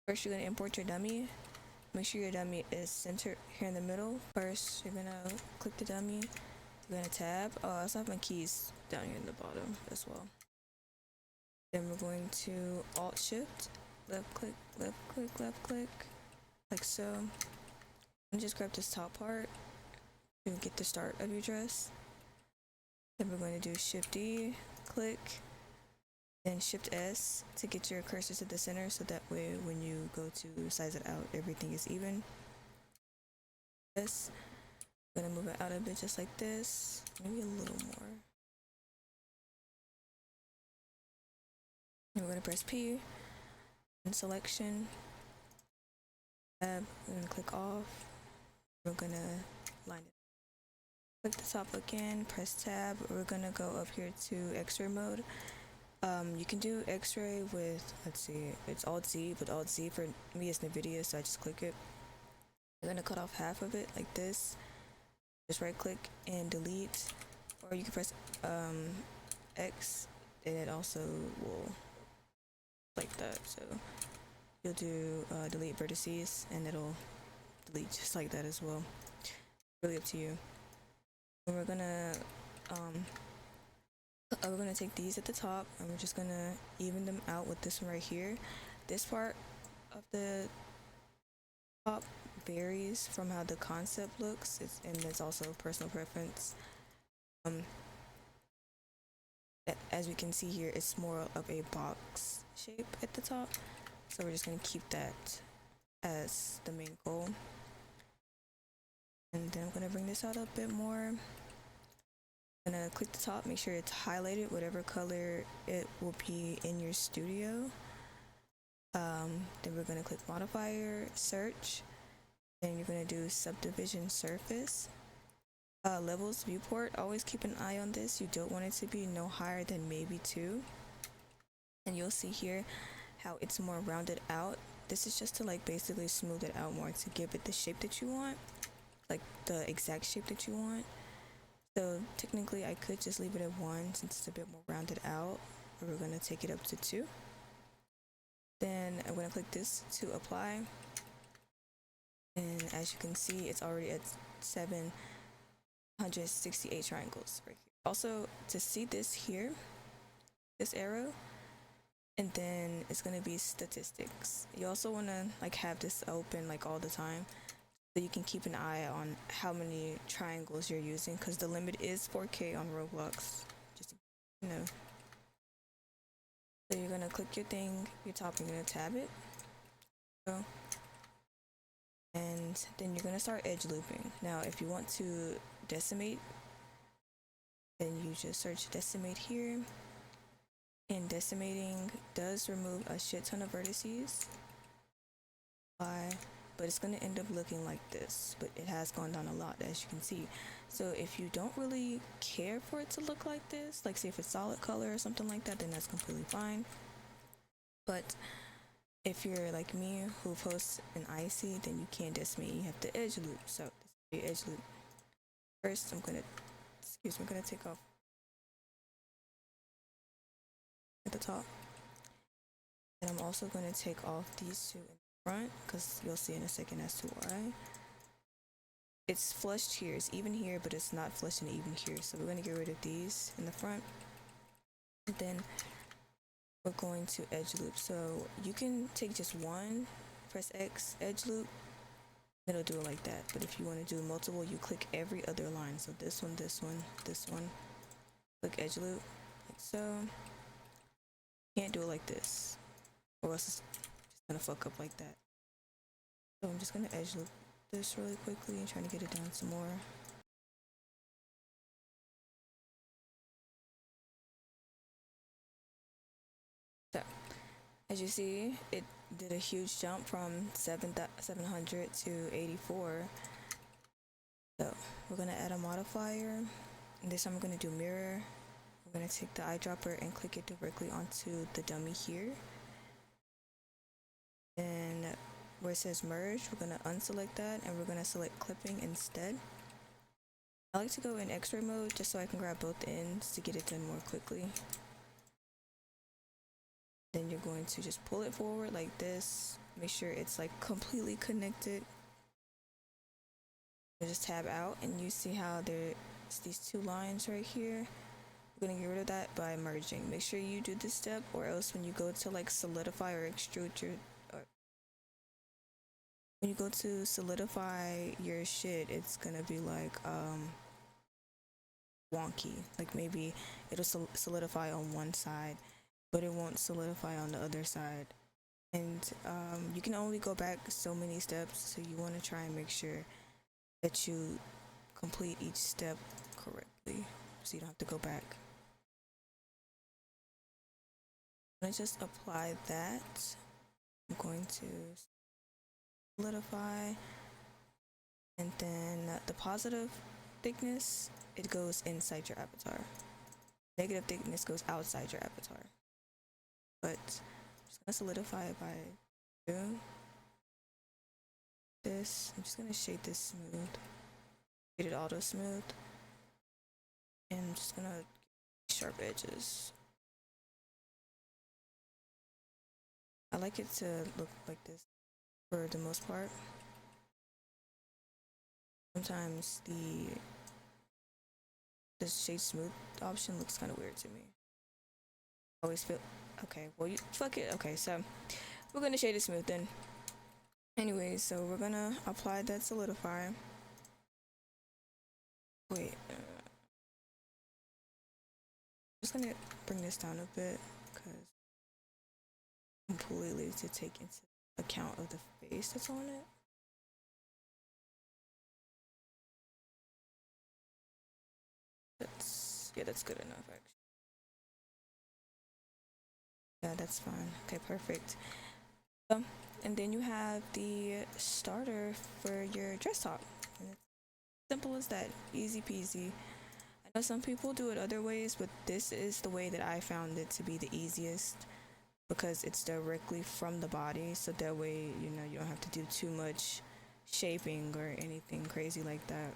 First, you're gonna import your dummy. Make sure your dummy is centered here in the middle. First, you're gonna click the dummy. You're gonna tab. Oh, I also have my keys down here in the bottom as well. Then we're going to Alt Shift, left click, left click, left click, like so. And just grab this top part to get the start of your dress. Then we're going to do Shift D, click, then Shift S to get your cursor to the center, so that way when you go to size it out, everything is even. This, I'm gonna move it out a bit just like this, maybe a little more. And we're gonna press P and selection. Tab, we're gonna click off. We're gonna line it. Click the top again, press tab. We're gonna go up here to X-ray mode. You can do X-ray with, let's see, it's Alt Z, but Alt Z for me is NVIDIA, so I just click it. You're gonna cut off half of it like this. Just right click and delete, or you can press X, and it also will like that. So you'll do delete vertices, and it'll delete just like that as well. Really up to you. And we're gonna take these at the top, and we're just gonna even them out with this one right here. This part of the top varies from how the concept looks, and it's also personal preference. As we can see here, it's more of a box shape at the top, so we're just gonna keep that as the main goal. And then I'm gonna bring this out a bit more. I'm gonna click the top, make sure it's highlighted, whatever color it will be in your studio. Then we're gonna click modifier, search, and you're gonna do subdivision surface. Levels viewport, always keep an eye on this. You don't want it to be no higher than maybe 2. And you'll see here how it's more rounded out. This is just to like basically smooth it out more, to give it the shape that you want, like the exact shape that you want. So technically I could just leave it at 1 since it's a bit more rounded out, but we're gonna take it up to 2. Then I'm gonna click this to apply. And as you can see, it's already at 768 triangles right here. Also, to see this here, this arrow, and then it's gonna be statistics. You also wanna like have this open like all the time, so you can keep an eye on how many triangles you're using, because the limit is 4K on Roblox, just you know. So you're gonna click your thing, your top, you're gonna tab it. So, and then you're gonna start edge looping. Now, if you want to decimate, then you just search decimate here. And decimating does remove a shit ton of vertices. Why? But it's going to end up looking like this, but it has gone down a lot, as you can see. So if you don't really care for it to look like this, like say if it's solid color or something like that, then that's completely fine. But if you're like me who posts an icy, then you can't decimate, you have to edge loop. So this is the edge loop. First I'm gonna take off at the top, and I'm also going to take off these two in the front, because you'll see in a second as to why. It's flushed here, it's even here, but it's not flushed and even here, so we're going to get rid of these in the front. And then we're going to edge loop. So you can take just one, press X, edge loop, it'll do it like that. But if you want to do multiple, you click every other line. So this one, this one, this one, click edge loop, like so. Can't do it like this, or else it's just gonna fuck up like that. So I'm just gonna edge loop this really quickly and trying to get it down some more. So as you see, it did a huge jump from 700 to 84. So we're gonna add a modifier, and this time we're gonna do mirror. We're going to take the eyedropper and click it directly onto the dummy here. And where it says merge, we're going to unselect that, and we're going to select clipping instead. I like to go in X-ray mode just so I can grab both ends to get it done more quickly. Then you're going to just pull it forward like this, make sure it's like completely connected. You just tab out and you see how there's these two lines right here. We're gonna get rid of that by merging. Make sure you do this step, or else when you go to like solidify or extrude your, or when you go to solidify your shit, it's gonna be like wonky. Like maybe it'll solidify on one side, but it won't solidify on the other side. And you can only go back so many steps, so you want to try and make sure that you complete each step correctly, so you don't have to go back. I'm gonna just apply that. I'm going to solidify, and then the positive thickness, it goes inside your avatar. Negative thickness goes outside your avatar. But I'm just gonna solidify it by doing this. I'm just gonna shade this smooth. Shade it auto smooth. And I'm just gonna sharp edges. I like it to look like this for the most part. Sometimes the shade smooth option looks kind of weird to me. I always feel okay. Well, you fuck it. Okay, so we're gonna shade it smooth then. Anyways, so we're gonna apply that solidifier. Wait, just gonna bring this down a bit because completely to take into account of the face that's on it. That's good enough actually. Yeah, that's fine. Okay, perfect. And then you have the starter for your dress top. And it's simple as that, easy peasy. I know some people do it other ways, but this is the way that I found it to be the easiest, because it's directly from the body, so that way you don't have to do too much shaping or anything crazy like that.